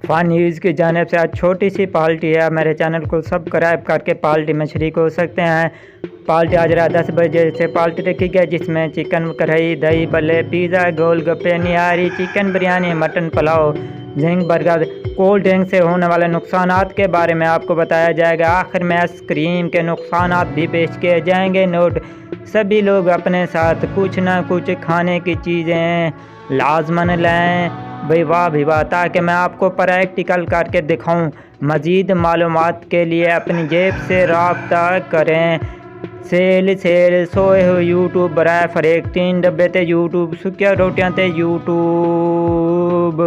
Fun news की जानिब से आज छोटी सी पार्टी है। मेरे चैनल को सब्सक्राइब करके पार्टी में शरीक हो सकते हैं। पार्टी आज रात 10 बजे से पार्टी रखी गई, जिसमें chicken kadhai, dahi bhalle, pizza, golgappe, nihari, chicken biryani, mutton pulao, झींग बर्गर, कोल्ड ड्रिंक से होने वाले नुकसानात के बारे में आपको बताया जाएगा। आखिर में आइसक्रीम के नुकसानात भी पेश किए जाएंगे। नोट: सभी लोग अपने साथ कुछ ना कुछ खाने की चीज़ें लाजमन लें। भाई वाह, ताकि मैं आपको प्रैक्टिकल करके दिखाऊं। मज़ीद मालूमात के लिए अपनी जेब से राब्ता करें। सेल सोए हो यूट्यूब बराए फरेक 3 डब्बे ते यूट्यूब सुखिया रोटियां ते यूट्यूब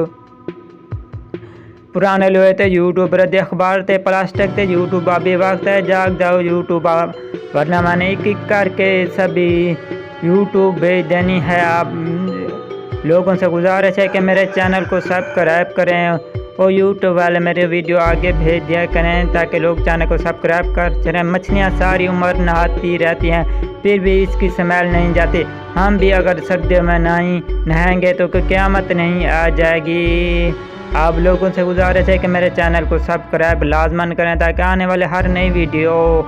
पुराने लोहे ते यूट्यूब रद्द अखबार ते प्लास्टिक ते यूट्यूब अभी वक्त है जाग जाओ यूट्यूब, वरना मैंने एक करके सभी यूट्यूब भेज देनी है। आप लोगों से गुजारिश है कि मेरे चैनल को सब्सक्राइब करें और यूट्यूब वाले मेरे वीडियो आगे भेज दिया करें, ताकि लोग चैनल को सब्सक्राइब कर चलें। मछलियाँ सारी उम्र नहाती रहती हैं, फिर भी इसकी स्मेल नहीं जाती। हम भी अगर सर्दियों में नहीं नहाएंगे तो क़यामत नहीं आ जाएगी। आप लोगों से गुजारिश है कि मेरे चैनल को सब्सक्राइब लाजमन करें, ताकि आने वाले हर नई वीडियो